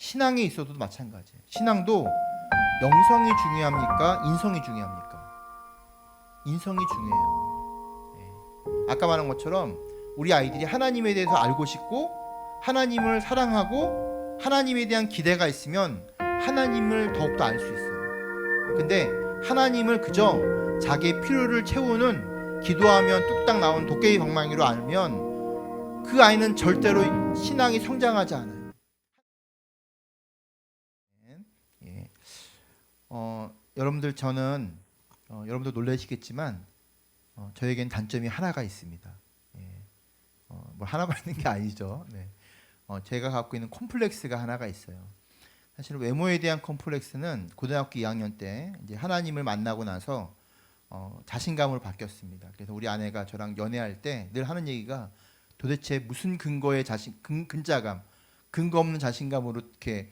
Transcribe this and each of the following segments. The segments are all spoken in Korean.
신앙에 있어도 마찬가지예요. 신앙도 영성이 중요합니까? 인성이 중요합니까? 인성이 중요해요. 예. 아까 말한 것처럼 우리 아이들이 하나님에 대해서 알고 싶고 하나님을 사랑하고 하나님에 대한 기대가 있으면 하나님을 더욱더 알 수 있어요. 근데 하나님을 그저 자기의 필요를 채우는 기도하면 뚝딱 나온 도깨비 방망이로 알면 그 아이는 절대로 신앙이 성장하지 않아요. 예. 여러분들 저는 여러분들 놀라시겠지만 저에겐 단점이 하나가 있습니다. 예. 뭐 하나만 있는 게 아니죠. 네. 제가 갖고 있는 콤플렉스가 하나가 있어요. 사실 외모에 대한 콤플렉스는 고등학교 2학년 때 이제 하나님을 만나고 나서 자신감으로 바뀌었습니다. 그래서 우리 아내가 저랑 연애할 때 늘 하는 얘기가 도대체 무슨 근거의 근자감, 근거 없는 자신감으로 이렇게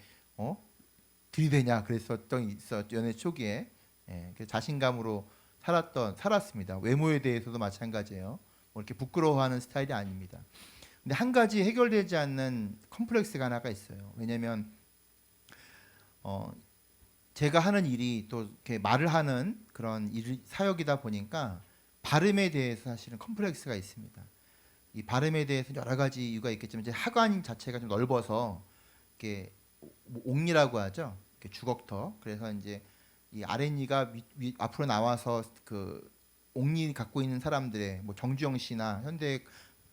들이대냐 그랬었던 있어 연애 초기에. 예, 그래서 자신감으로 살았습니다. 외모에 대해서도 마찬가지예요. 뭐 이렇게 부끄러워하는 스타일이 아닙니다. 근데 한 가지 해결되지 않는 컴플렉스가 하나가 있어요. 왜냐하면 제가 하는 일이 또 이렇게 말을 하는 그런 사역이다 보니까 발음에 대해서 사실은 컴플렉스가 있습니다. 이 발음에 대해서 여러 가지 이유가 있겠지만 이제 하관 자체가 좀 넓어서 이렇게 옥리라고 하죠. 이렇게 주걱터. 그래서 이제 이 아랫니가 앞으로 나와서 그 옥리 갖고 있는 사람들의 뭐 정주영 씨나 현대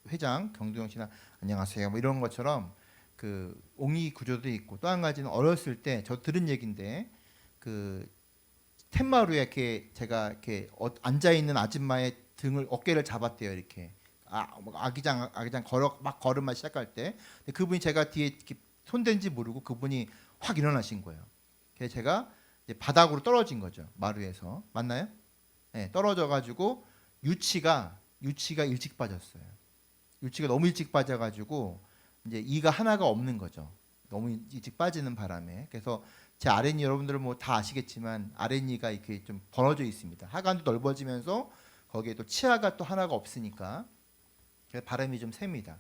회장 경두영 씨나 안녕하세요 뭐 이런 것처럼 그 옥리 구조도 있고 또 한 가지는 어렸을 때 저 들은 얘기인데 그 텐마루에 이렇게 제가 이렇게 앉아 있는 아줌마의 등을 어깨를 잡았대요. 이렇게 아기장 걸음만 시작할 때 그분이 제가 뒤에 이렇게 손댄지 모르고 그분이 확 일어나신 거예요. 그래서 제가 이제 바닥으로 떨어진 거죠. 마루에서. 맞나요? 네, 떨어져 가지고 유치가 일찍 빠졌어요. 유치가 너무 일찍 빠져가지고 이제 이가 하나가 없는 거죠. 너무 일찍 빠지는 바람에. 그래서 제 아랫니 여러분들은 뭐 다 아시겠지만 아랫니가 이렇게 좀 벌어져 있습니다. 하관도 넓어지면서 거기에 또 치아가 또 하나가 없으니까 그래서 발음이 좀 셉니다.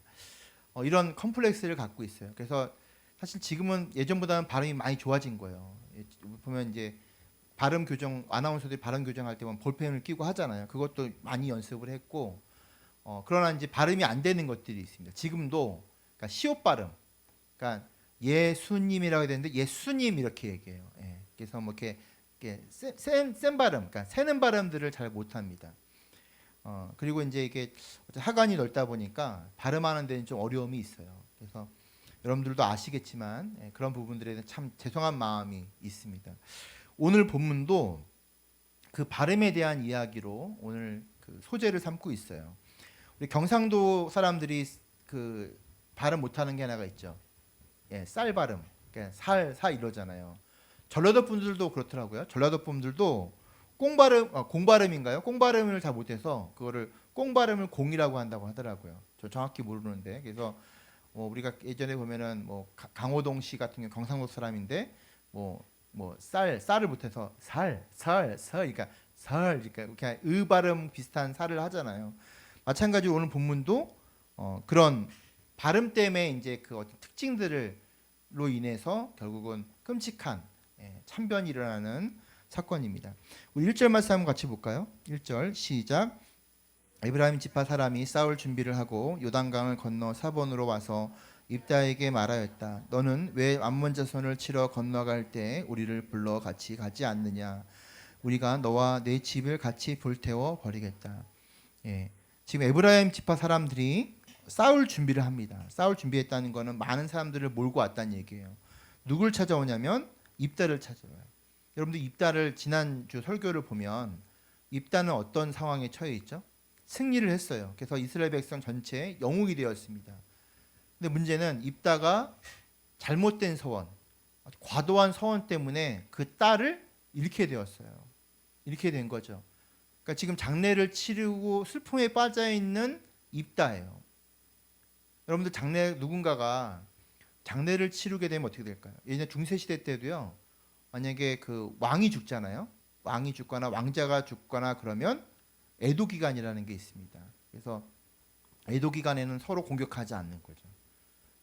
이런 컴플렉스를 갖고 있어요. 그래서 사실 지금은 예전보다는 발음이 많이 좋아진 거예요. 보면 이제 발음 교정 아나운서들이 발음 교정할 때 보면 볼펜을 끼고 하잖아요. 그것도 많이 연습을 했고 그러나 이제 발음이 안 되는 것들이 있습니다. 지금도 그러니까 시옷 발음, 그러니까 예수님이라고 해야 되는데 예수님 이렇게 얘기해요. 예. 그래서 뭐 이렇게 센 발음, 그러니까 새는 발음들을 잘 못합니다. 그리고 이제 이게 하관이 넓다 보니까 발음하는 데는 좀 어려움이 있어요. 그래서 여러분들도 아시겠지만 그런 부분들에 대해서 참 죄송한 마음이 있습니다. 오늘 본문도 그 발음에 대한 이야기로 오늘 그 소재를 삼고 있어요. 우리 경상도 사람들이 그 발음 못하는 게 하나가 있죠. 예, 쌀 발음, 그러니까 살 이러잖아요. 전라도 분들도 그렇더라고요. 전라도 분들도 공 발음인가요? 공 발음을 잘 못해서 그거를 공 발음을 공이라고 한다고 하더라고요. 저 정확히 모르는데 그래서 우리가 예전에 보면은 뭐 강호동 씨 같은 경우 경상도 사람인데 쌀을 못해서 그러니까 그러니까 그냥 의 발음 비슷한 살을 하잖아요. 마찬가지로 오늘 본문도 그런 발음 때문에 이제 그 어떤 특징들로 인해서 결국은 끔찍한 참변이 일어나는 사건입니다. 우리 1절 말씀 한번 같이 볼까요? 1절 시작. 에브라임 지파 사람이 싸울 준비를 하고 요단강을 건너 사본으로 와서 입다에게 말하였다. 너는 왜 암몬 자손을 치러 건너갈 때 우리를 불러 같이 가지 않느냐? 우리가 너와 내 집을 같이 불태워 버리겠다. 예. 지금 에브라임 지파 사람들이 싸울 준비를 합니다. 싸울 준비했다는 것은 많은 사람들을 몰고 왔다는 얘기예요. 누굴 찾아오냐면 입다를 찾아와요. 여러분들 입다를 지난주 설교를 보면 입다는 어떤 상황에 처해 있죠? 승리를 했어요. 그래서 이스라엘 백성 전체의 영웅이 되었습니다. 근데 문제는 입다가 잘못된 서원, 과도한 서원 때문에 그 딸을 잃게 되었어요. 잃게 된 거죠. 그러니까 지금 장례를 치르고 슬픔에 빠져 있는 입다예요. 여러분들 누군가가 장례를 치르게 되면 어떻게 될까요? 예전 중세 시대 때도요. 만약에 그 왕이 죽잖아요. 왕이 죽거나 왕자가 죽거나 그러면 애도 기간이라는 게 있습니다. 그래서 애도 기간에는 서로 공격하지 않는 거죠.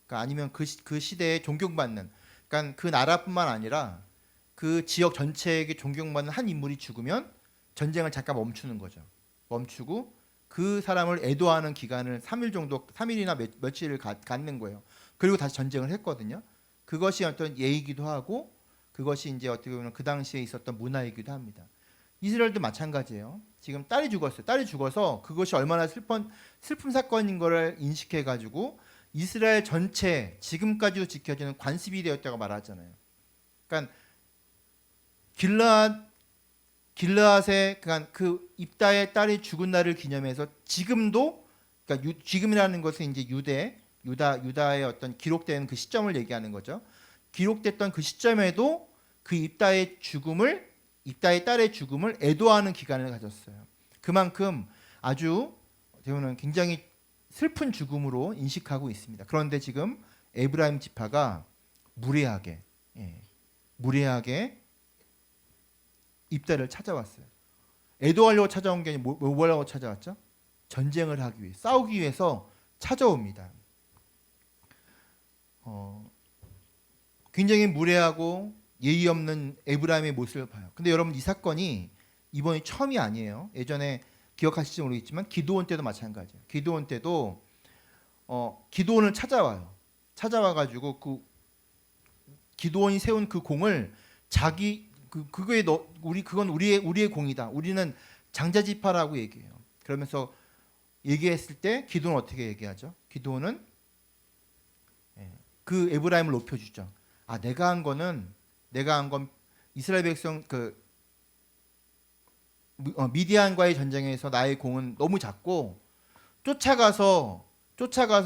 그러니까 아니면 그 시대에 존경받는 그러니까 그 나라뿐만 아니라 그 지역 전체에게 존경받는 한 인물이 죽으면 전쟁을 잠깐 멈추는 거죠. 멈추고 그 사람을 애도하는 기간을 3일 정도, 3일이나 며칠을 갖는 거예요. 그리고 다시 전쟁을 했거든요. 그것이 어떤 예이기도 하고 그것이 이제 어떻게 보면 그 당시에 있었던 문화이기도 합니다. 이스라엘도 마찬가지예요. 지금 딸이 죽었어요. 딸이 죽어서 그것이 얼마나 슬픈 사건인 거를 인식해 가지고 이스라엘 전체 지금까지도 지켜지는 관습이 되었다고 말하잖아요. 그러니까 길르앗의 그러니까 그 입다의 딸이 죽은 날을 기념해서 지금도 그러니까 지금이라는 것은 이제 유다의 어떤 기록된 그 시점을 얘기하는 거죠. 기록됐던 그 시점에도 그 입다의 딸의 죽음을 애도하는 기간을 가졌어요. 그만큼 아주 저는 굉장히 슬픈 죽음으로 인식하고 있습니다. 그런데 지금 에브라임 지파가 무례하게 입다를 찾아왔어요. 애도하려고 찾아온 게 아니라 뭐라고 찾아왔죠? 전쟁을 하기 위해, 싸우기 위해서 찾아옵니다. 굉장히 무례하고 예의 없는 에브라임의 모습을 봐요. 근데 여러분 이 사건이 이번이 처음이 아니에요. 예전에 기억하실지 모르겠지만 기드온 때도 마찬가지예요. 기드온 때도 기드온을 찾아와요. 찾아와가지고 그 기드온이 세운 그 공을 그거에 그건 우리의 공이다. 우리는 장자지파라고 얘기해요. 그러면서 얘기했을 때 기드온은 어떻게 얘기하죠? 기드온은 그 에브라임을 높여주죠. 내가 한 건 이스라엘 백성 미디안과의 전쟁에서 나의 공은 너무 작고 쫓아가서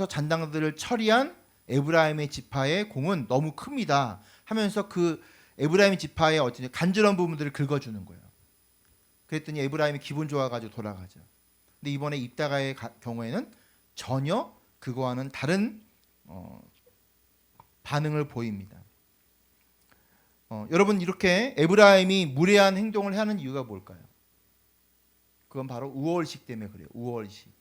잔당들을 처리한 에브라임의 지파의 공은 너무 큽니다. 하면서 그 에브라임 지파의 어떤 간절한 부분들을 긁어주는 거예요. 그랬더니 에브라임이 기분 좋아가지고 돌아가죠. 근데 이번에 입다가의 경우에는 전혀 그거와는 다른 반응을 보입니다. 여러분 이렇게 에브라임이 무례한 행동을 하는 이유가 뭘까요? 그건 바로 우월식 때문에 그래요. 우월식.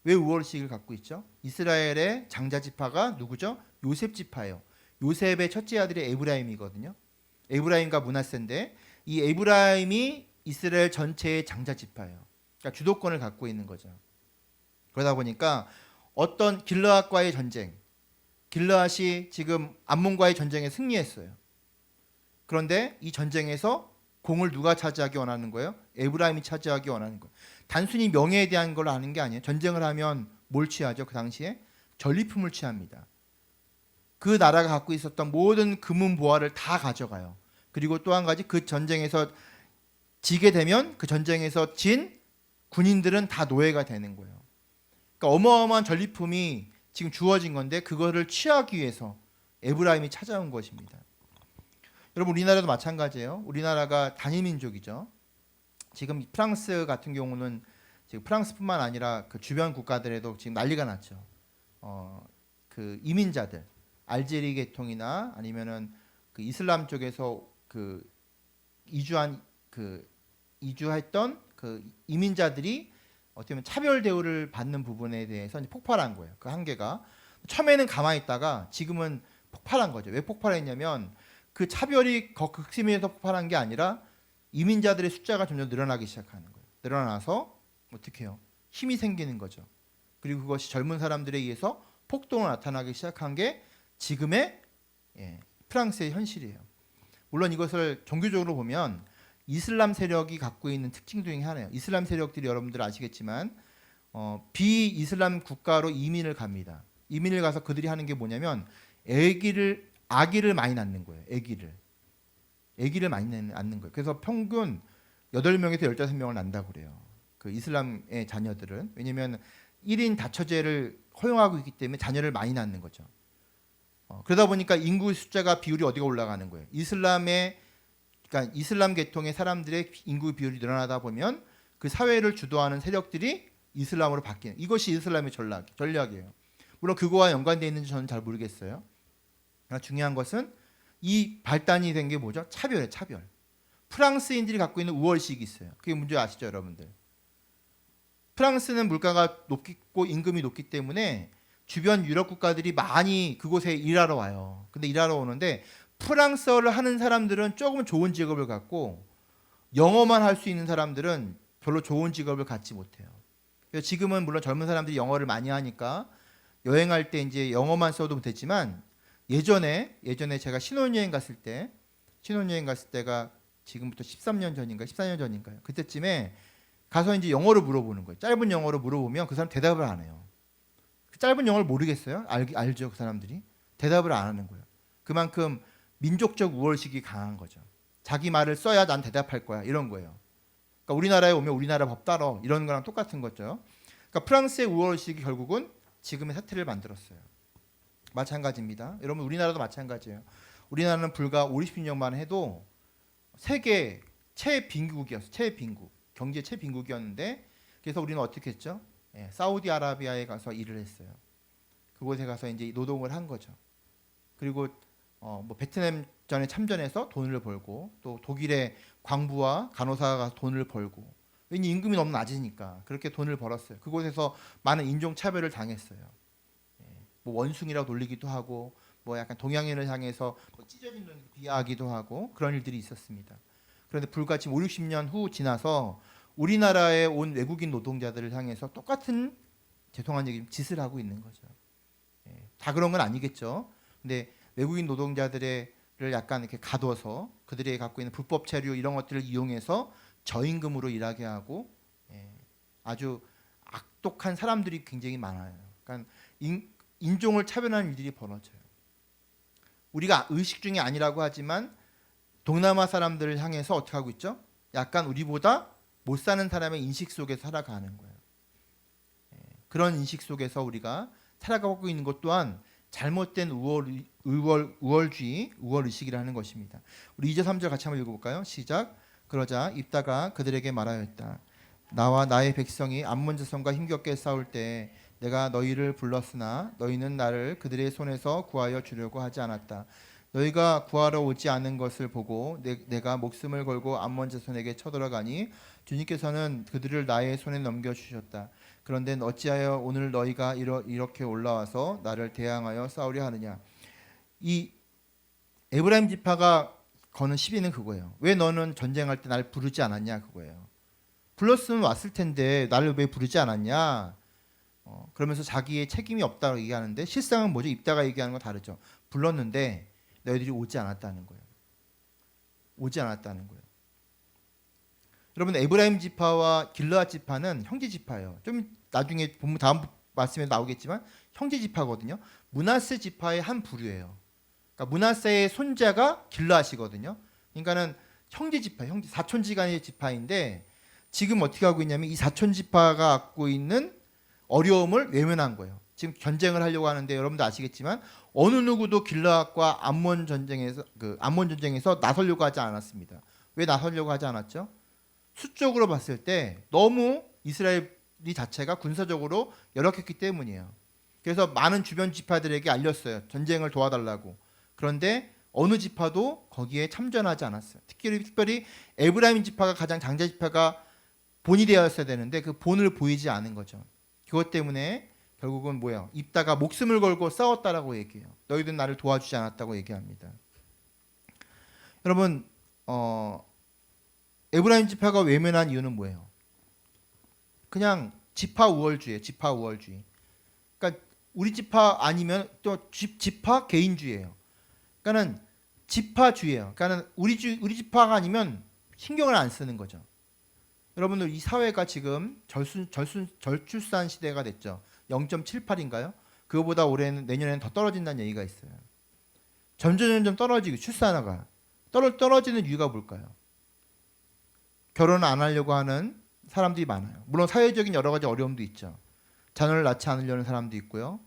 왜 우월식을 갖고 있죠? 이스라엘의 장자 지파가 누구죠? 요셉 지파예요. 요셉의 첫째 아들이 에브라임이거든요. 에브라임과 므낫세인데 이 에브라임이 이스라엘 전체의 장자 지파예요. 그러니까 주도권을 갖고 있는 거죠. 그러다 보니까 어떤 길르앗과의 전쟁, 길르앗이 지금 암몬과의 전쟁에 승리했어요. 그런데 이 전쟁에서 공을 누가 차지하기 원하는 거예요? 에브라임이 차지하기 원하는 거예요. 단순히 명예에 대한 걸 아는 게 아니에요. 전쟁을 하면 뭘 취하죠? 그 당시에 전리품을 취합니다. 그 나라가 갖고 있었던 모든 금은 보화를 다 가져가요. 그리고 또 한 가지 그 전쟁에서 지게 되면 그 전쟁에서 진 군인들은 다 노예가 되는 거예요. 그러니까 어마어마한 전리품이 지금 주어진 건데 그거를 취하기 위해서 에브라임이 찾아온 것입니다. 여러분 우리나라도 마찬가지예요. 우리나라가 단일민족이죠. 지금 프랑스 같은 경우는 지금 프랑스뿐만 아니라 그 주변 국가들에도 지금 난리가 났죠. 그 이민자들, 알제리 계통이나 아니면은 그 이슬람 쪽에서 그 이주했던 그 이민자들이 어떻게 보면 차별 대우를 받는 부분에 대해서 이제 폭발한 거예요. 그 한계가 처음에는 가만히 있다가 지금은 폭발한 거죠. 왜 폭발했냐면 그 차별이 극심해서 폭발한 게 아니라 이민자들의 숫자가 점점 늘어나기 시작하는 거예요. 늘어나서 어떻게 해요? 힘이 생기는 거죠. 그리고 그것이 젊은 사람들에 의해서 폭동으로 나타나기 시작한 게 지금의 프랑스의 현실이에요. 물론 이것을 종교적으로 보면 이슬람 세력이 갖고 있는 특징 중에 하나예요. 이슬람 세력들이 여러분들 아시겠지만 비이슬람 국가로 이민을 갑니다. 이민을 가서 그들이 하는 게 뭐냐면 아기를 많이 낳는 거예요. 아기를 많이 낳는 거예요. 그래서 평균 8명에서 15명을 낳는다고 그래요. 그 이슬람의 자녀들은. 왜냐하면 1인 다처제를 허용하고 있기 때문에 자녀를 많이 낳는 거죠. 그러다 보니까 인구 숫자가 비율이 어디가 올라가는 거예요. 그러니까 이슬람 계통의 사람들의 인구 비율이 늘어나다 보면 그 사회를 주도하는 세력들이 이슬람으로 바뀌는, 이것이 이슬람의 전략이에요. 물론 그거와 연관되어 있는지 저는 잘 모르겠어요. 그러나 중요한 것은 이 발단이 된 게 뭐죠? 차별이에요. 차별. 프랑스인들이 갖고 있는 우월식이 있어요. 그게 문제 아시죠, 여러분들? 프랑스는 물가가 높고 임금이 높기 때문에 주변 유럽 국가들이 많이 그곳에 일하러 와요. 근데 일하러 오는데 프랑스어를 하는 사람들은 조금 좋은 직업을 갖고 영어만 할 수 있는 사람들은 별로 좋은 직업을 갖지 못해요. 그래서 지금은 물론 젊은 사람들이 영어를 많이 하니까 여행할 때 이제 영어만 써도 됐지만 예전에 제가 신혼여행 갔을 때가 지금부터 13년 전인가 14년 전인가요? 그때쯤에 가서 이제 영어로 물어보는 거예요. 짧은 영어로 물어보면 그 사람 대답을 안 해요. 그 짧은 영어를 모르겠어요? 알죠, 그 사람들이? 대답을 안 하는 거예요. 그만큼 민족적 우월식이 강한 거죠. 자기 말을 써야 난 대답할 거야, 이런 거예요. 그러니까 우리나라에 오면 우리나라 법 따라 이런 거랑 똑같은 거죠. 그러니까 프랑스의 우월식이 결국은 지금의 사태를 만들었어요. 마찬가지입니다. 여러분 우리나라도 마찬가지예요. 우리나라는 불과 5, 60년만 해도 세계 최빈국이었어요. 최빈국. 경제 최빈국이었는데 그래서 우리는 어떻게 했죠? 사우디아라비아에 가서 일을 했어요. 그곳에 가서 이제 노동을 한 거죠. 그리고 뭐 베트남 전에 참전해서 돈을 벌고 또 독일의 광부와 간호사가 가서 돈을 벌고 왜냐 임금이 너무 낮으니까 그렇게 돈을 벌었어요. 그곳에서 많은 인종 차별을 당했어요. 뭐 원숭이라고 놀리기도 하고 뭐 약간 동양인을 향해서 뭐 찢어진 눈 비하하기도 하고 그런 일들이 있었습니다. 그런데 불과 지금 5, 60년 후 지나서 우리나라에 온 외국인 노동자들을 향해서 똑같은 죄송한 얘기 짓을 하고 있는 거죠. 다 그런 건 아니겠죠. 근데 외국인 노동자들을 약간 이렇게 가둬서 그들이 갖고 있는 불법 체류 이런 것들을 이용해서 저임금으로 일하게 하고 아주 악독한 사람들이 굉장히 많아요. 그러니까 인종을 차별하는 일들이 벌어져요. 우리가 의식 중에 아니라고 하지만 동남아 사람들을 향해서 어떻게 하고 있죠? 약간 우리보다 못 사는 사람의 인식 속에서 살아가는 거예요. 그런 인식 속에서 우리가 살아가고 있는 것 또한 잘못된 우월주의, 우월의식이라는 것입니다. 우리 2절 3절 같이 한번 읽어볼까요? 시작. 그러자 입다가 그들에게 말하였다. 나와 나의 백성이 암몬 자손과 힘겹게 싸울 때 내가 너희를 불렀으나 너희는 나를 그들의 손에서 구하여 주려고 하지 않았다. 너희가 구하러 오지 않은 것을 보고 내가 목숨을 걸고 암몬 자손에게 쳐들어가니 주님께서는 그들을 나의 손에 넘겨주셨다. 그런데 어찌하여 오늘 너희가 이렇게 올라와서 나를 대항하여 싸우려 하느냐. 이 에브라임 지파가 거는 시비는 그거예요. 왜 너는 전쟁할 때 날 부르지 않았냐 그거예요. 불렀으면 왔을 텐데 나를 왜 부르지 않았냐. 그러면서 자기의 책임이 없다고 얘기하는데 실상은 뭐죠? 입다가 얘기하는 건 다르죠. 불렀는데 너희들이 오지 않았다는 거예요. 오지 않았다는 거예요. 여러분 에브라임 지파와 길르앗 지파는 형제 지파예요. 좀 나중에 보면 다음 말씀에 나오겠지만 형제 지파거든요. 므낫세 지파의 한 부류예요. 그러니까 므낫세의 손자가 길르앗이거든요. 그러니까는 형제 지파, 사촌지간의 지파인데 지금 어떻게 하고 있냐면 이 사촌 지파가 갖고 있는 어려움을 외면한 거예요. 지금 전쟁을 하려고 하는데 여러분도 아시겠지만 어느 누구도 길르앗과 암몬 전쟁에서 나서려고 하지 않았습니다. 왜 나서려고 하지 않았죠? 수적으로 봤을 때 너무 이스라엘이 자체가 군사적으로 열악했기 때문이에요. 그래서 많은 주변 지파들에게 알렸어요. 전쟁을 도와달라고. 그런데 어느 지파도 거기에 참전하지 않았어요. 특별히 에브라임 지파가 가장 장자 지파가 본이 되었어야 되는데 그 본을 보이지 않은 거죠. 그것 때문에 결국은 뭐야? 입다가 목숨을 걸고 싸웠다라고 얘기해요. 너희들은 나를 도와주지 않았다고 얘기합니다. 여러분 에브라임 지파가 외면한 이유는 뭐예요? 그냥 지파 우월주의예요. 지파 우월주의. 그러니까 우리 지파 아니면 또 지파 개인주의예요. 그러니까는 지파주의예요. 그러니까는 우리 지파가 아니면 신경을 안 쓰는 거죠. 여러분들 이 사회가 지금 절출산 시대가 됐죠. 0.78인가요? 그거보다 내년에는 더 떨어진다는 얘기가 있어요. 점점 떨어지고 출산화가 떨어지는 이유가 뭘까요? 결혼을 안 하려고 하는 사람들이 많아요. 물론 사회적인 여러 가지 어려움도 있죠. 자녀를 낳지 않으려는 사람도 있고요.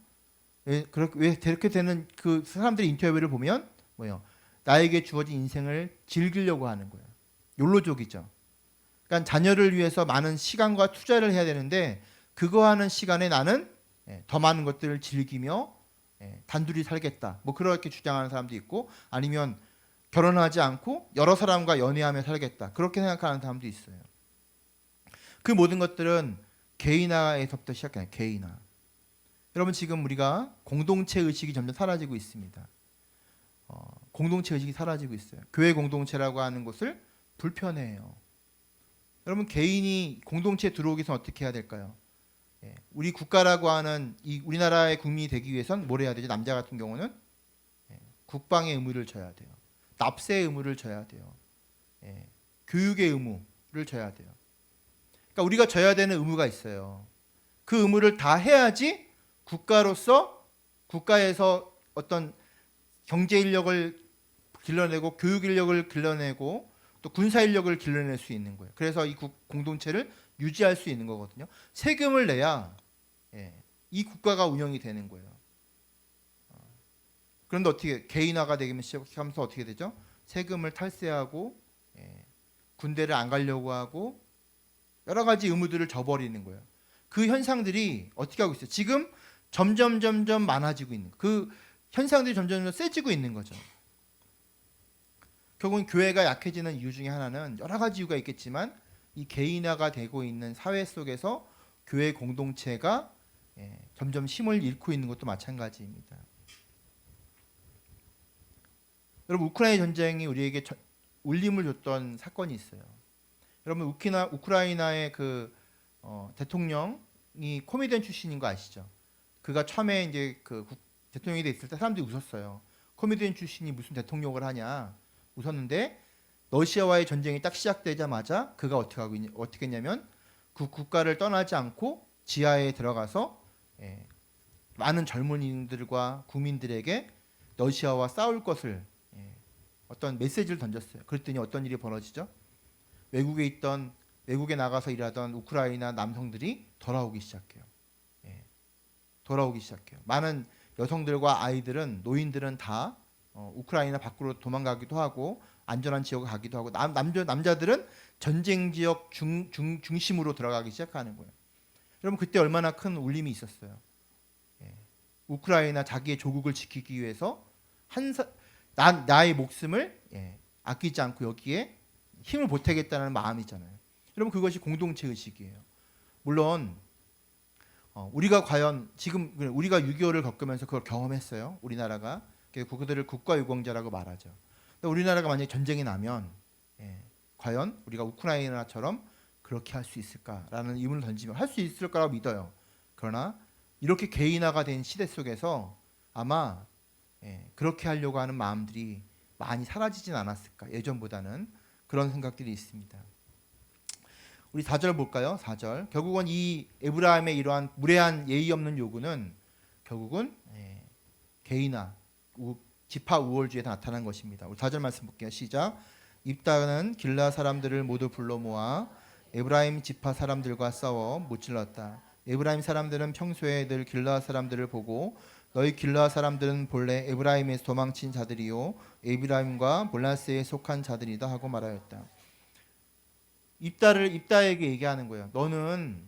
왜 그렇게 되는 그 사람들의 인터뷰를 보면 뭐예요? 나에게 주어진 인생을 즐기려고 하는 거예요. 욜로족이죠. 그러니까 자녀를 위해서 많은 시간과 투자를 해야 되는데 그거 하는 시간에 나는 더 많은 것들을 즐기며 단둘이 살겠다. 뭐 그렇게 주장하는 사람도 있고 아니면 결혼하지 않고 여러 사람과 연애하며 살겠다. 그렇게 생각하는 사람도 있어요. 그 모든 것들은 개인화에서부터 시작해요. 개인화. 여러분 지금 우리가 공동체 의식이 점점 사라지고 있습니다. 공동체 의식이 사라지고 있어요. 교회 공동체라고 하는 것을 불편해해요. 여러분 개인이 공동체에 들어오기 위해서 어떻게 해야 될까요? 우리 국가라고 하는 이 우리나라의 국민이 되기 위해선 뭘 해야 되죠? 남자 같은 경우는 국방의 의무를 져야 돼요. 납세의 의무를 져야 돼요. 교육의 의무를 져야 돼요. 그러니까 우리가 져야 되는 의무가 있어요. 그 의무를 다 해야지 국가로서 국가에서 어떤 경제 인력을 길러내고 교육 인력을 길러내고 또 군사 인력을 길러낼 수 있는 거예요. 그래서 이 공동체를 유지할 수 있는 거거든요. 세금을 내야 이 국가가 운영이 되는 거예요. 그런데 어떻게 개인화가 되면 시작하면서 어떻게 되죠? 세금을 탈세하고 군대를 안 가려고 하고 여러 가지 의무들을 져버리는 거예요. 그 현상들이 어떻게 하고 있어요? 지금 점점 많아지고 있는 그 현상들이 점점 세지고 있는 거죠. 결국은 교회가 약해지는 이유 중에 하나는 여러 가지 이유가 있겠지만 이 개인화가 되고 있는 사회 속에서 교회 공동체가 점점 힘을 잃고 있는 것도 마찬가지입니다. 여러분 우크라이나 전쟁이 우리에게 울림을 줬던 사건이 있어요. 여러분 우크라이나의 그 대통령이 코미디언 출신인 거 아시죠? 그가 처음에 이제 그 대통령이 됐을 때 사람들이 웃었어요. 코미디언 출신이 무슨 대통령을 하냐 웃었는데 러시아와의 전쟁이 딱 시작되자마자 그가 어떻게 했냐면 그 국가를 떠나지 않고 지하에 들어가서 많은 젊은이들과 국민들에게 러시아와 싸울 것을 어떤 메시지를 던졌어요. 그랬더니 어떤 일이 벌어지죠? 외국에 나가서 일하던 우크라이나 남성들이 돌아오기 시작해요. 돌아오기 시작해요. 많은 여성들과 아이들은 노인들은 다 우크라이나 밖으로 도망가기도 하고 안전한 지역에 가기도 하고 남자들은 전쟁 지역 중심으로 들어가기 시작하는 거예요. 여러분 그때 얼마나 큰 울림이 있었어요. 우크라이나 자기의 조국을 지키기 위해서 나의 목숨을 아끼지 않고 여기에 힘을 보태겠다는 마음이잖아요. 여러분 그것이 공동체 의식이에요. 물론 우리가 과연 지금 우리가 6.25를 겪으면서 그걸 경험했어요. 우리나라가 그들을 국가유공자라고 말하죠. 우리나라가 만약에 전쟁이 나면 과연 우리가 우크라이나처럼 그렇게 할 수 있을까라는 의문을 던지면 할 수 있을 거라고 믿어요. 그러나 이렇게 개인화가 된 시대 속에서 아마 그렇게 하려고 하는 마음들이 많이 사라지진 않았을까 예전보다는 그런 생각들이 있습니다. 우리 4절 볼까요? 4절. 결국은 이 에브라임의 이러한 무례한 예의 없는 요구는 결국은 개인화, 지파 우월주의에 나타난 것입니다. 우리 4절 말씀 볼게요. 시작. 입다는 길라 사람들을 모두 불러 모아 에브라임 지파 사람들과 싸워 무찔렀다. 에브라임 사람들은 평소에 늘 길라 사람들을 보고 너희 길라 사람들은 본래 에브라임에서 도망친 자들이요 에브라임과 몰라스에 속한 자들이다 하고 말하였다. 입다에게 얘기하는 거예요. 너는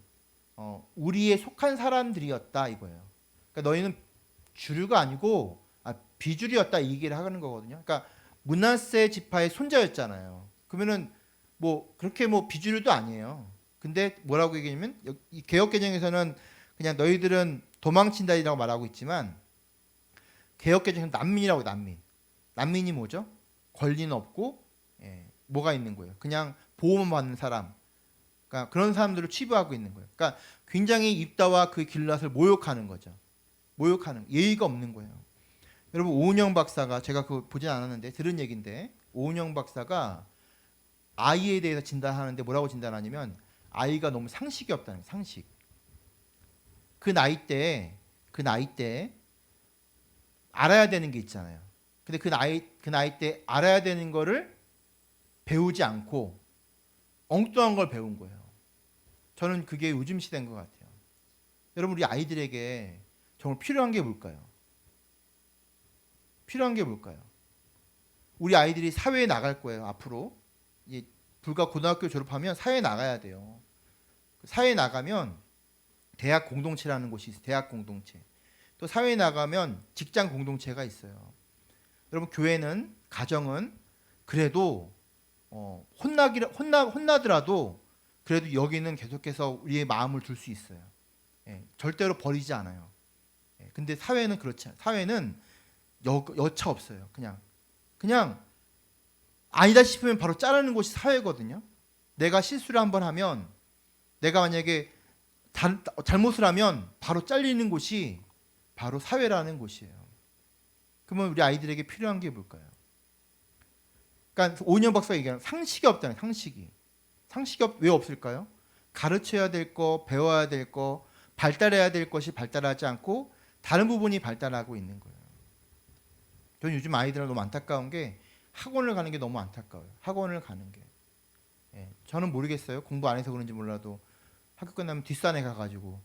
우리에 속한 사람들이었다 이거예요. 그러니까 너희는 주류가 아니고 비주류였다 이 얘기를 하는 거거든요. 그러니까 므낫세 지파의 손자였잖아요. 그러면은 뭐 그렇게 뭐 비주류도 아니에요. 근데 뭐라고 얘기하냐면 이 개역 개정에서는 그냥 너희들은 도망친다라고 말하고 있지만 개역 개정에서는 난민이라고 난민. 난민이 뭐죠? 권리는 없고 뭐가 있는 거예요. 그냥 보호만 받는 사람. 그러니까 그런 사람들을 취부하고 있는 거예요. 그러니까 굉장히 입다와 그 길랏을 모욕하는 거죠. 모욕하는 예의가 없는 거예요. 여러분 오은영 박사가 제가 그거 보진 않았는데 들은 얘기인데 오은영 박사가 아이에 대해서 진단하는데 뭐라고 진단하냐면 아이가 너무 상식이 없다는 상식. 그 나이 때 알아야 되는 게 있잖아요. 근데 그 나이 때 알아야 되는 거를 배우지 않고 엉뚱한 걸 배운 거예요. 저는 그게 요즘 시대인 것 같아요. 여러분 우리 아이들에게 정말 필요한 게 뭘까요? 필요한 게 뭘까요? 우리 아이들이 사회에 나갈 거예요. 앞으로 불과 고등학교 졸업하면 사회에 나가야 돼요. 사회에 나가면 대학 공동체라는 곳이 있어요. 대학 공동체. 또 사회에 나가면 직장 공동체가 있어요. 여러분 교회는 가정은 그래도 혼나더라도 그래도 여기는 계속해서 우리의 마음을 둘 수 있어요. 절대로 버리지 않아요. 근데 사회는 그렇지 않아요. 사회는 여차 없어요. 그냥 아니다 싶으면 바로 자르는 곳이 사회거든요. 내가 실수를 한번 하면, 내가 만약에 잘못을 하면 바로 잘리는 곳이 바로 사회라는 곳이에요. 그러면 우리 아이들에게 필요한 게 뭘까요? 그러니까 오은영 박사가 얘기하는 상식이 없다는, 왜 없을까요? 가르쳐야 될 거, 배워야 될 거, 발달해야 될 것이 발달하지 않고 다른 부분이 발달하고 있는 거예요. 저는 요즘 아이들은 너무 안타까운 게 학원을 가는 게 너무 안타까워요. 학원을 가는 게. 저는 모르겠어요. 공부 안 해서 그런지 몰라도 학교 끝나면 뒷산에 가가지고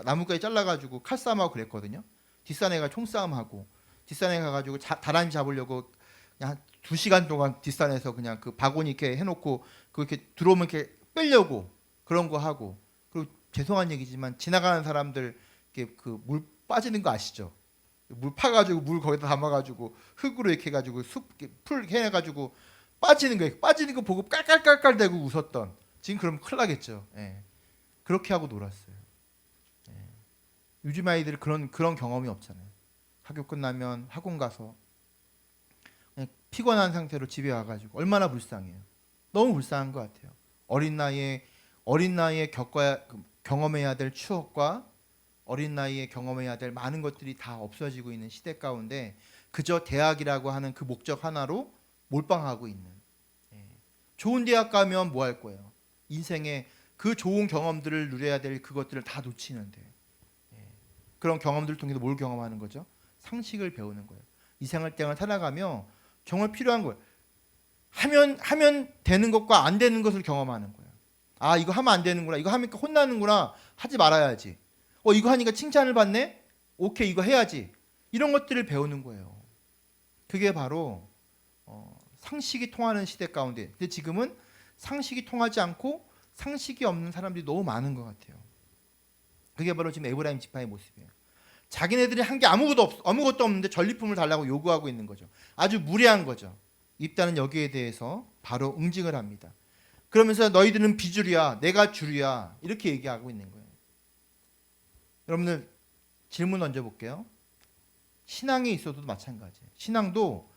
나뭇가지 잘라가지고 칼싸움하고 그랬거든요. 뒷산에 가 총싸움하고, 뒷산에 가가지고 다람쥐 잡으려고 그냥 한 2시간 동안 뒷산에서 그냥 그 바구니 이렇게 해놓고 그렇게 들어오면 이렇게 빼려고 그런 거 하고. 그리고 죄송한 얘기지만 지나가는 사람들 그 물 빠지는 거 아시죠? 물 파가지고 물 거기다 담아가지고 흙으로 이렇게 해가지고 풀 해가지고 빠지는 거예요. 빠지는 거 보고 깔깔깔깔 대고 웃었던. 지금 그러면 큰일 나겠죠. 그렇게 하고 놀았어요. 요즘 아이들은 그런 경험이 없잖아요. 학교 끝나면 학원 가서 그냥 피곤한 상태로 집에 와가지고 얼마나 불쌍해요. 너무 불쌍한 것 같아요. 어린 나이에 경험해야 될 추억과 어린 나이에 경험해야 될 많은 것들이 다 없어지고 있는 시대 가운데 그저 대학이라고 하는 그 목적 하나로 몰빵하고 있는. 좋은 대학 가면 뭐 할 거예요? 인생에 그 좋은 경험들을 누려야 될 그것들을 다 놓치는데, 그런 경험들을 통해서 뭘 경험하는 거죠? 상식을 배우는 거예요. 이 생활을 살아가며 정말 필요한 거예요. 하면 되는 것과 안 되는 것을 경험하는 거예요. 아, 이거 하면 안 되는구나. 이거 하니까 혼나는구나. 하지 말아야지. 이거 하니까 칭찬을 받네? 오케이, 이거 해야지. 이런 것들을 배우는 거예요. 그게 바로 상식이 통하는 시대 가운데. 근데 지금은 상식이 통하지 않고 상식이 없는 사람들이 너무 많은 것 같아요. 그게 바로 지금 에브라임 지파의 모습이에요. 자기네들이 한 게 아무것도 없는데 전리품을 달라고 요구하고 있는 거죠. 아주 무례한 거죠. 입다는 여기에 대해서 바로 응징을 합니다. 그러면서 너희들은 비주류야, 내가 주류야, 이렇게 얘기하고 있는 거예요. 여러분들 질문 던져볼게요. 신앙에 있어도 마찬가지예요. 신앙도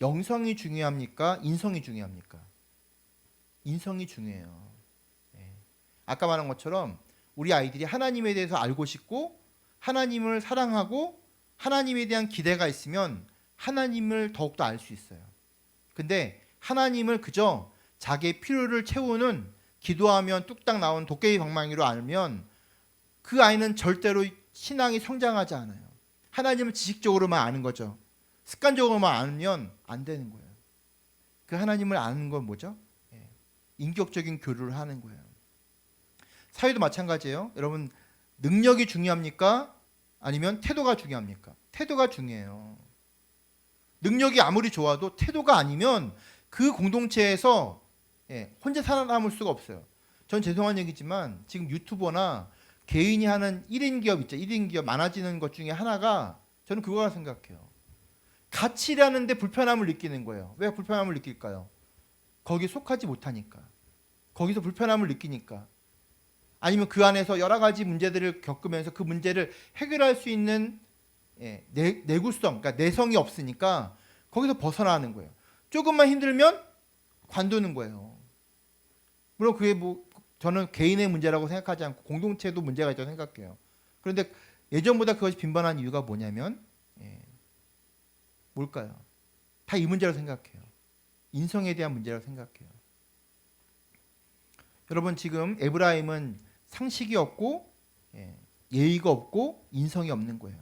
영성이 중요합니까? 인성이 중요합니까? 인성이 중요해요. 아까 말한 것처럼 우리 아이들이 하나님에 대해서 알고 싶고 하나님을 사랑하고 하나님에 대한 기대가 있으면 하나님을 더욱더 알 수 있어요. 근데 하나님을 그저 자기의 필요를 채우는, 기도하면 뚝딱 나온 도깨비 방망이로 알면 그 아이는 절대로 신앙이 성장하지 않아요. 하나님을 지식적으로만 아는 거죠. 습관적으로만 알면 안 되는 거예요. 그 하나님을 아는 건 뭐죠? 인격적인 교류를 하는 거예요. 사회도 마찬가지예요. 여러분, 능력이 중요합니까? 아니면 태도가 중요합니까? 태도가 중요해요. 능력이 아무리 좋아도 태도가 아니면 그 공동체에서 혼자 살아남을 수가 없어요. 전 죄송한 얘기지만 지금 유튜버나 개인이 하는 1인 기업 있죠. 1인 기업 많아지는 것 중에 하나가 저는 그거라 생각해요. 같이 일하는데 불편함을 느끼는 거예요. 왜 불편함을 느낄까요? 거기에 속하지 못하니까. 거기서 불편함을 느끼니까. 아니면 그 안에서 여러 가지 문제들을 겪으면서 그 문제를 해결할 수 있는 내구성, 그러니까 내성이 없으니까 거기서 벗어나는 거예요. 조금만 힘들면 관두는 거예요. 물론 그게 저는 개인의 문제라고 생각하지 않고 공동체도 문제가 있다고 생각해요. 그런데 예전보다 그것이 빈번한 이유가 뭐냐면 뭘까요? 다 이 문제라고 생각해요. 인성에 대한 문제라고 생각해요. 여러분, 지금 에브라임은 상식이 없고 예의가 없고 인성이 없는 거예요.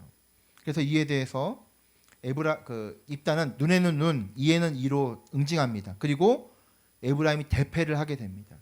그래서 이에 대해서 입다는 눈에는 눈, 이에는 이로 응징합니다. 그리고 에브라임이 대패를 하게 됩니다.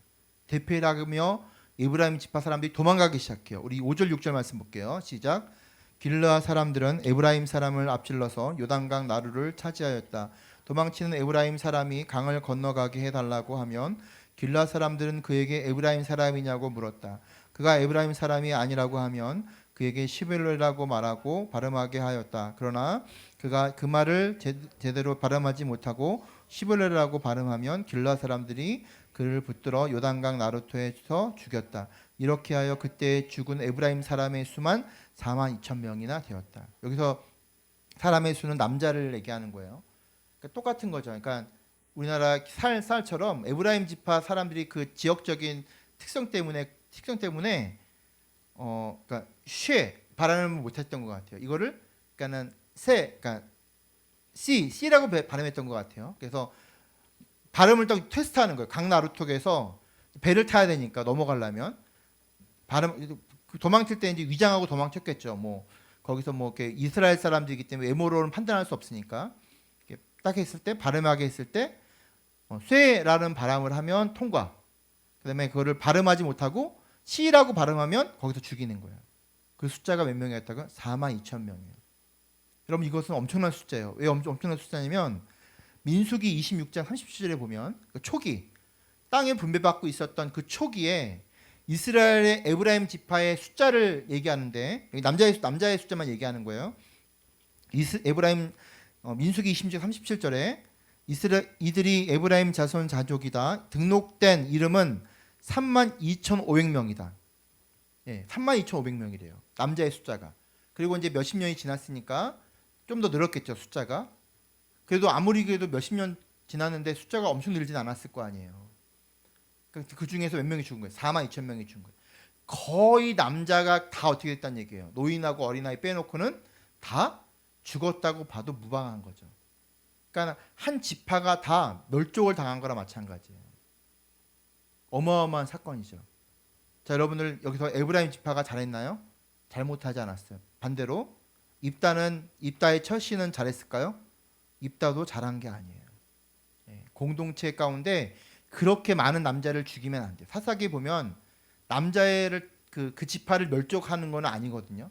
대패를 하며 에브라임 지파 사람들이 도망가기 시작해요. 우리 5절 6절 말씀 볼게요. 시작. 길르앗 사람들은 에브라임 사람을 앞질러서 요단강 나루를 차지하였다. 도망치는 에브라임 사람이 강을 건너가게 해달라고 하면 길르앗 사람들은 그에게 에브라임 사람이냐고 물었다. 그가 에브라임 사람이 아니라고 하면 그에게 시벨레라고 말하고 발음하게 하였다. 그러나 그가 그 말을 제대로 발음하지 못하고 시벨레라고 발음하면 길르앗 사람들이 그를 붙들어 요단강 나루토에서 죽였다. 이렇게 하여 그때 죽은 에브라임 사람의 수만 4만 2천 명이나 되었다. 여기서 사람의 수는 남자를 얘기하는 거예요. 그러니까 똑같은 거죠. 그러니까 우리나라 쌀처럼 에브라임 지파 사람들이 그 지역적인 특성 때문에 그러니까 쉐 발음을 못했던 것 같아요. 이거를 그러니까는 그러니까 C라고 발음했던 것 같아요. 그래서 발음을 또 테스트하는 거예요. 강나루톡에서 배를 타야 되니까 넘어가려면 발음 도망칠 때 이제 위장하고 도망쳤겠죠. 뭐 거기서 뭐 이렇게 이스라엘 사람들이기 때문에 외모로는 판단할 수 없으니까 딱 했을 때 발음하게 했을 때 쇠라는 발음을 하면 통과. 그다음에 그거를 발음하지 못하고 C라고 발음하면 거기서 죽이는 거예요. 그 숫자가 몇 명이었다고요? 4만 2천 명이에요. 여러분 이것은 엄청난 숫자예요. 왜 엄청난 숫자냐면 민수기 26장 37절에 보면 그 초기 땅에 분배받고 있었던 그 초기에 이스라엘의 에브라임 지파의 숫자를 얘기하는데 여기 남자의 숫자만 얘기하는 거예요. 에브라임 민수기 26장 37절에 이들이 에브라임 자손 자족이다. 등록된 이름은 32,500명이다. 예, 32,500명이래요. 남자의 숫자가. 그리고 이제 몇십 년이 지났으니까 좀 더 늘었겠죠, 숫자가. 그래도 아무리 그래도 몇십 년 지났는데 숫자가 엄청 늘진 않았을 거 아니에요. 그 중에서 몇 명이 죽은 거예요? 4만 2천 명이 죽은 거예요. 거의 남자가 다 어떻게 됐다는 얘기예요. 노인하고 어린아이 빼놓고는 다 죽었다고 봐도 무방한 거죠. 그러니까 한 지파가 다 멸종을 당한 거나 마찬가지예요. 어마어마한 사건이죠. 자, 여러분들 여기서 에브라임 지파가 잘했나요? 잘못하지 않았어요. 반대로 입다의 처씨는 잘했을까요? 입다도 잘한 게 아니에요. 공동체 가운데 그렇게 많은 남자를 죽이면 안 돼요. 사사기에 보면 남자를 그 지파를 멸종하는 건 아니거든요.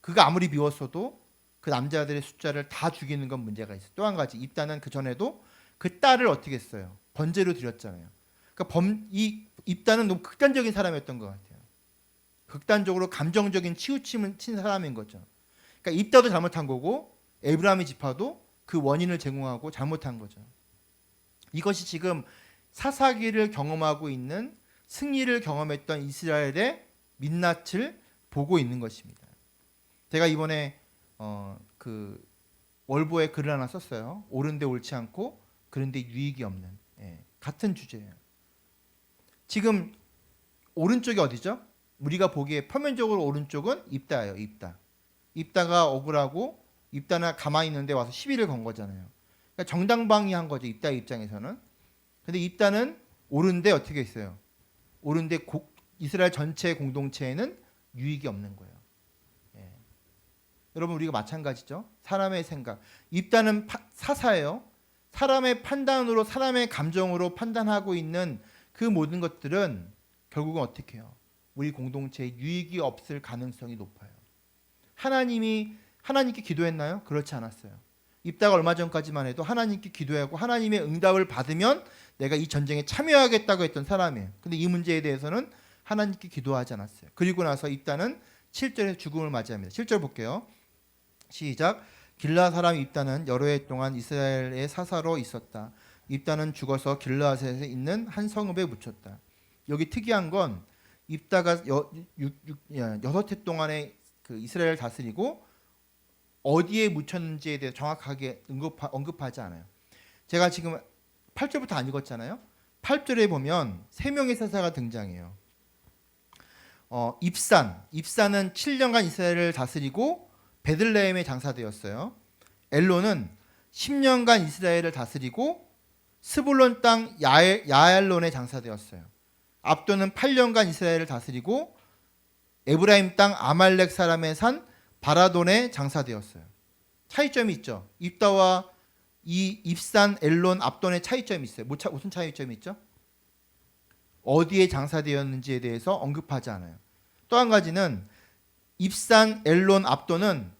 그가 아무리 미웠어도 그 남자들의 숫자를 다 죽이는 건 문제가 있어요. 또 한 가지 입다는 그 전에도 그 딸을 어떻게 했어요? 번제로 드렸잖아요. 그러니까 이 입다는 너무 극단적인 사람이었던 것 같아요. 극단적으로 감정적인 치우침을 친 사람인 거죠. 그러니까 입다도 잘못한 거고 에브라임의 지파도 그 원인을 제공하고 잘못한 거죠. 이것이 지금 사사기를 경험하고 있는 승리를 경험했던 이스라엘의 민낯을 보고 있는 것입니다. 제가 이번에 그 월보에 글을 하나 썼어요. 옳은데 옳지 않고 그런데 유익이 없는 같은 주제예요. 지금 오른쪽이 어디죠? 우리가 보기에 표면적으로 오른쪽은 입다예요. 입다가 억울하고 입다나 가만히 있는데 와서 시비를 건 거잖아요. 그러니까 정당방위한 거죠. 입다 입장에서는. 근데 입다는 옳은데 어떻게 있어요? 옳은데 이스라엘 전체 공동체에는 유익이 없는 거예요. 여러분 우리가 마찬가지죠. 사람의 생각. 입다는 사사예요. 사람의 판단으로 사람의 감정으로 판단하고 있는 그 모든 것들은 결국은 어떻게 해요? 우리 공동체에 유익이 없을 가능성이 높아요. 하나님께 기도했나요? 그렇지 않았어요. 입다가 얼마 전까지만 해도 하나님께 기도하고 하나님의 응답을 받으면 내가 이 전쟁에 참여하겠다고 했던 사람이에요. 근데 이 문제에 대해서는 하나님께 기도하지 않았어요. 그리고 나서 입다는 7절에 죽음을 맞이합니다. 7절 볼게요. 시작. 길르앗 사람 입다는 여러 해 동안 이스라엘의 사사로 있었다. 입다는 죽어서 길르앗에 있는 한 성읍에 묻혔다. 여기 특이한 건 입다가 6해 동안에 그 이스라엘을 다스리고 어디에 묻혔는지에 대해 정확하게 언급하지 않아요. 제가 지금 8절부터 안 읽었잖아요. 8절에 보면 3명의 사사가 등장해요. 입산은 7년간 이스라엘을 다스리고 베들레헴에 장사되었어요. 엘론은 10년간 이스라엘을 다스리고 스불론 땅 야알론에 장사되었어요. 압도는 8년간 이스라엘을 다스리고 에브라임 땅 아말렉 사람의 산 바라돈에 장사되었어요. 차이점이 있죠. 입다와 이 입산, 엘론, 압돈의 차이점이 있어요. 무슨 차이점이 있죠? 어디에 장사되었는지에 대해서 언급하지 않아요. 또 한 가지는 입산, 엘론, 압돈은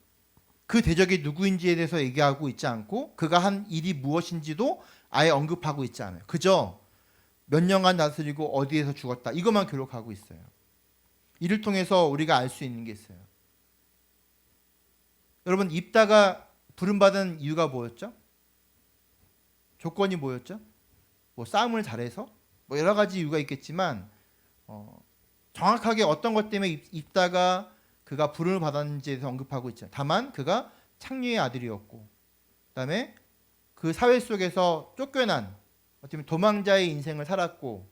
그 대적이 누구인지에 대해서 얘기하고 있지 않고 그가 한 일이 무엇인지도 아예 언급하고 있지 않아요. 그저 몇 년간 다스리고 어디에서 죽었다. 이것만 기록하고 있어요. 이를 통해서 우리가 알 수 있는 게 있어요. 여러분 입다가 부름받은 이유가 뭐였죠? 조건이 뭐였죠? 뭐 싸움을 잘해서? 뭐 여러 가지 이유가 있겠지만 정확하게 어떤 것 때문에 입다가 그가 부름을 받았는지에 대해서 언급하고 있죠. 다만 그가 창녀의 아들이었고, 그다음에 그 사회 속에서 쫓겨난 어떻게 보면 도망자의 인생을 살았고,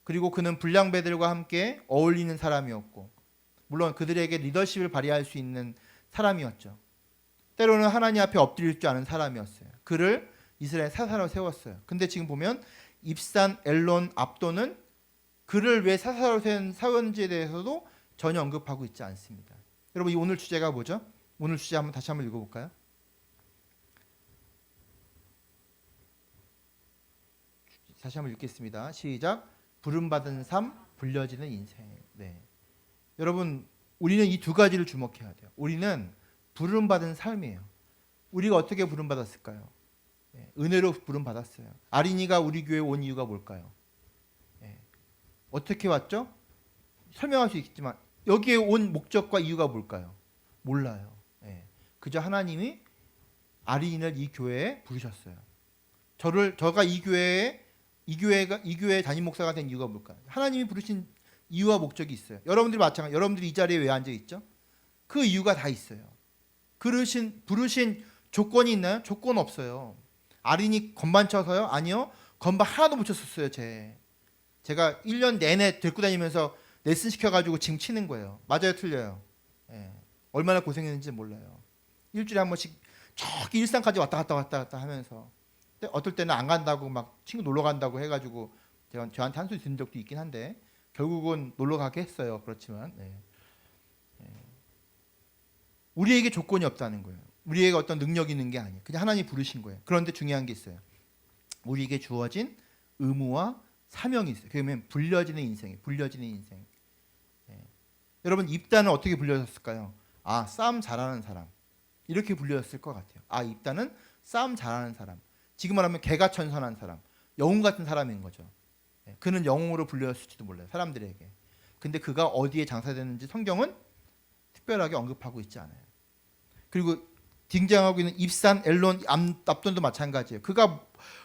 그리고 그는 불량배들과 함께 어울리는 사람이었고, 물론 그들에게 리더십을 발휘할 수 있는 사람이었죠. 때로는 하나님 앞에 엎드릴 줄 아는 사람이었어요. 그를 이스라엘 사사로 세웠어요. 근데 지금 보면 입산, 엘론, 압도는 그를 왜 사사로 세웠는지에 대해서도 전혀 언급하고 있지 않습니다. 여러분, 이 오늘 주제가 뭐죠? 오늘 주제 다시 한번 읽어볼까요? 다시 한번 읽겠습니다. 시작. 부름받은 삶, 불려지는 인생. 네. 여러분, 우리는 이 두 가지를 주목해야 돼요. 우리는 부름받은 삶이에요. 우리가 어떻게 부름받았을까요? 네. 은혜로 부름받았어요. 아린이가 우리 교회에 온 이유가 뭘까요? 네. 어떻게 왔죠? 설명할 수 있겠지만 여기에 온 목적과 이유가 뭘까요? 몰라요. 네. 그저 하나님이 아린이를 이 교회에 부르셨어요. 저가 이 교회 담임 목사가 된 이유가 뭘까요? 하나님이 부르신 이유와 목적이 있어요. 여러분들이 마찬가지. 여러분들이 이 자리에 왜 앉아 있죠? 그 이유가 다 있어요. 부르신 조건이 있나요? 조건 없어요. 아린이 건반 쳐서요? 아니요. 건반 하나도 못 쳤었어요. 제가 1년 내내 들고 다니면서 레슨 시켜가지고 지금 치는 거예요. 맞아요, 틀려요? 예. 얼마나 고생했는지 몰라요. 일주일에 한 번씩 저기 일산까지 왔다 갔다 하면서, 어떨 때는 안 간다고 막 친구 놀러 간다고 해가지고 저한테 한 소리 듣는 적도 있긴 한데 결국은 놀러 가게 했어요. 그렇지만 우리에게 조건이 없다는 거예요. 우리에게 어떤 능력이 있는 게 아니에요. 그냥 하나님이 부르신 거예요. 그런데 중요한 게 있어요. 우리에게 주어진 의무와 사명이 있어요. 그러면 불려지는 인생이에요. 불려지는 인생. 여러분, 입단은 어떻게 불려졌을까요? 싸움 잘하는 사람. 이렇게 불려졌을 것 같아요. 입단은 싸움 잘하는 사람. 지금 말하면 개가천선한 사람. 영웅 같은 사람인 거죠. 그는 영웅으로 불려졌을지도 몰라요. 사람들에게. 근데 그가 어디에 장사됐는지 성경은 특별하게 언급하고 있지 않아요. 그리고 등장하고 있는 입산, 엘론, 압돈도 마찬가지예요. 그가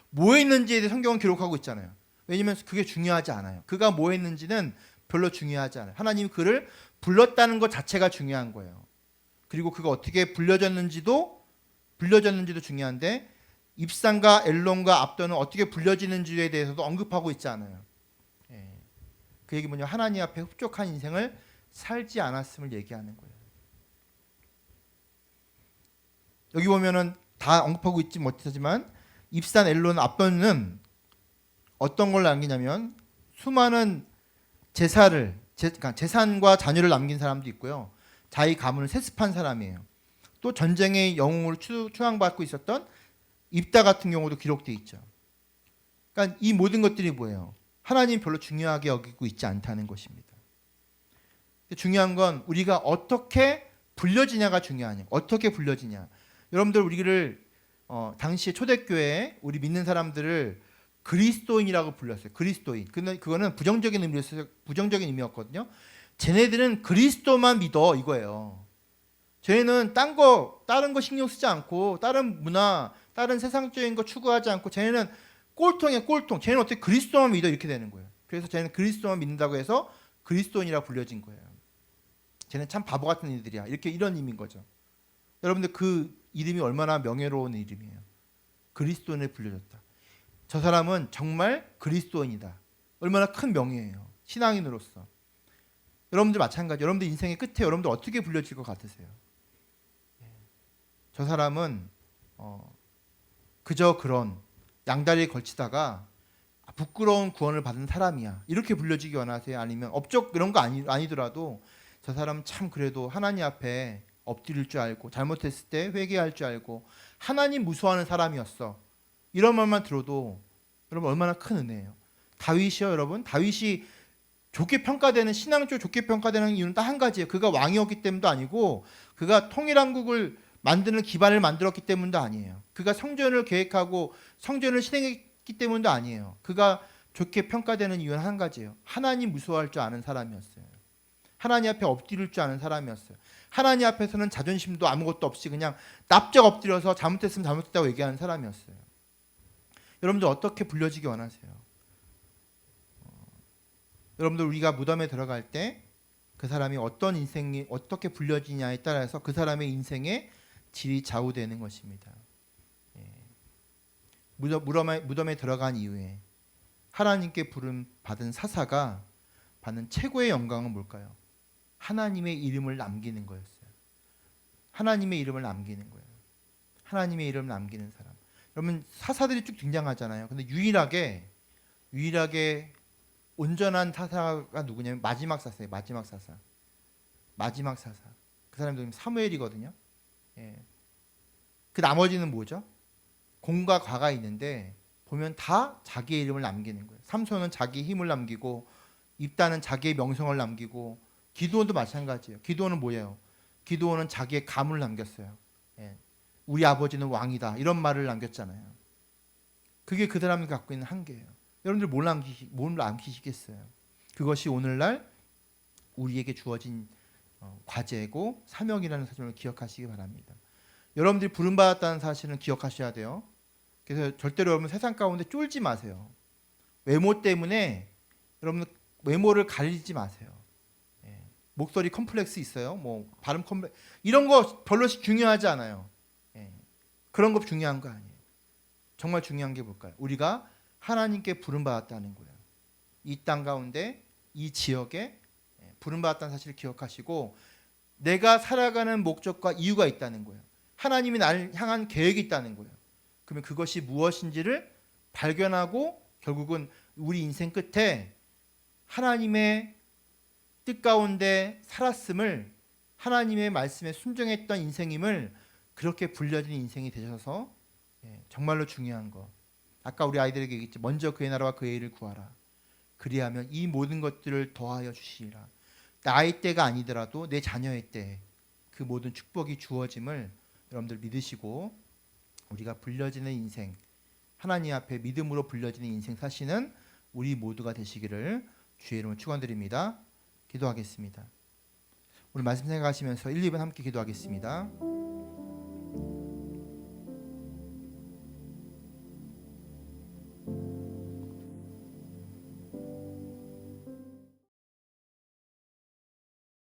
뭐 했는지에 대해 성경은 기록하고 있잖아요. 왜냐하면 그게 중요하지 않아요. 그가 뭐 했는지는 별로 중요하지 않아요. 하나님이 그를 불렀다는 것 자체가 중요한 거예요. 그리고 그가 어떻게 불려졌는지도 중요한데, 입산과 엘론과 압돈은 어떻게 불려지는지에 대해서도 언급하고 있지 않아요. 그 얘기 뭐냐? 하나님 앞에 흡족한 인생을 살지 않았음을 얘기하는 거예요. 여기 보면은 다 언급하고 있지 못하지만 입산, 엘론, 압돈은 어떤 걸 남기냐면 수많은 재산과 자녀를 남긴 사람도 있고요. 자기 가문을 세습한 사람이에요. 또 전쟁의 영웅으로 추앙받고 있었던 입다 같은 경우도 기록되어 있죠. 그러니까 이 모든 것들이 뭐예요? 하나님 별로 중요하게 여기고 있지 않다는 것입니다. 중요한 건 우리가 어떻게 불려지냐가 중요하냐. 어떻게 불려지냐. 여러분들, 우리를 당시에 초대교회에 우리 믿는 사람들을 그리스도인이라고 불렀어요. 그리스도인. 근데 그거는 부정적인 의미였거든요. 쟤네들은 그리스도만 믿어, 이거예요. 쟤네는 다른 거 신경 쓰지 않고, 다른 문화, 다른 세상적인 거 추구하지 않고, 쟤네는 꼴통이야, 꼴통. 쟤네는 어떻게 그리스도만 믿어, 이렇게 되는 거예요. 그래서 쟤네는 그리스도만 믿는다고 해서 그리스도인이라 불려진 거예요. 쟤는 참 바보 같은 이들이야, 이런 의미인 거죠. 여러분들, 그 이름이 얼마나 명예로운 이름이에요. 그리스도인에 불려졌다. 저 사람은 정말 그리스도인이다. 얼마나 큰 명예예요. 신앙인으로서. 여러분들 마찬가지. 여러분들 인생의 끝에 여러분들 어떻게 불려질 것 같으세요? 저 사람은 그저 그런 양다리에 걸치다가 부끄러운 구원을 받은 사람이야. 이렇게 불려지기 원하세요? 아니면 업적 이런 거 아니더라도 저 사람은 참 그래도 하나님 앞에 엎드릴 줄 알고, 잘못했을 때 회개할 줄 알고 하나님 무서워하는 사람이었어. 이런 말만 들어도 여러분 얼마나 큰 은혜예요. 다윗이요, 여러분. 다윗이 좋게 평가되는, 신앙적으로 좋게 평가되는 이유는 딱 한 가지예요. 그가 왕이었기 때문도 아니고, 그가 통일한국을 만드는 기반을 만들었기 때문도 아니에요. 그가 성전을 계획하고 성전을 실행했기 때문도 아니에요. 그가 좋게 평가되는 이유는 한 가지예요. 하나님 무서워할 줄 아는 사람이었어요. 하나님 앞에 엎드릴 줄 아는 사람이었어요. 하나님 앞에서는 자존심도 아무것도 없이 그냥 납작 엎드려서 잘못했으면 잘못했다고 얘기하는 사람이었어요. 여러분들 어떻게 불려지기 원하세요? 여러분들, 우리가 무덤에 들어갈 때 그 사람이 어떤 인생이 어떻게 불려지냐에 따라서 그 사람의 인생의 질이 좌우되는 것입니다. 무덤에 들어간 이후에 하나님께 부름 받은 사사가 받는 최고의 영광은 뭘까요? 하나님의 이름을 남기는 거였어요. 하나님의 이름을 남기는 거예요. 하나님의 이름을 남기는 사람. 여러분 사사들이 쭉 등장하잖아요. 근데 유일하게 온전한 사사가 누구냐면 마지막 사사예요. 마지막 사사. 그 사람이 사무엘이거든요. 그 나머지는 뭐죠? 공과 과가 있는데 보면 다 자기의 이름을 남기는 거예요. 삼손은 자기의 힘을 남기고 입다는 자기의 명성을 남기고 기드온도 마찬가지예요. 기드온은 뭐예요? 기드온은 자기의 감을 남겼어요. 우리 아버지는 왕이다 이런 말을 남겼잖아요. 그게 그 사람이 갖고 있는 한계예요. 여러분들 뭘 남기시겠어요? 그것이 오늘날 우리에게 주어진 과제고 사명이라는 사실을 기억하시기 바랍니다. 여러분들이 부름받았다는 사실은 기억하셔야 돼요. 그래서 절대로 여러분 세상 가운데 쫄지 마세요. 외모 때문에 여러분 외모를 가리지 마세요. 목소리 컴플렉스 있어요. 뭐 발음 컴플렉스 이런 거 별로 중요하지 않아요. 그런 거 중요한 거 아니에요. 정말 중요한 게 뭘까요? 우리가 하나님께 부름받았다는 거예요. 이 땅 가운데 이 지역에 부름받았다는 사실을 기억하시고 내가 살아가는 목적과 이유가 있다는 거예요. 하나님이 나를 향한 계획이 있다는 거예요. 그러면 그것이 무엇인지를 발견하고 결국은 우리 인생 끝에 하나님의 뜻 가운데 살았음을 하나님의 말씀에 순종했던 인생임을 그렇게 불려진 인생이 되셔서 정말로 중요한 거. 아까 우리 아이들에게 얘기했지. 먼저 그의 나라와 그의 일을 구하라. 그리하면 이 모든 것들을 더하여 주시리라. 나의 때가 아니더라도 내 자녀의 때 그 모든 축복이 주어짐을 여러분들 믿으시고 우리가 불려지는 인생 하나님 앞에 믿음으로 불려지는 인생 사시는 우리 모두가 되시기를 주의 이름으로 축원드립니다. 기도하겠습니다. 오늘 말씀 생각하시면서 1, 2분 함께 기도하겠습니다.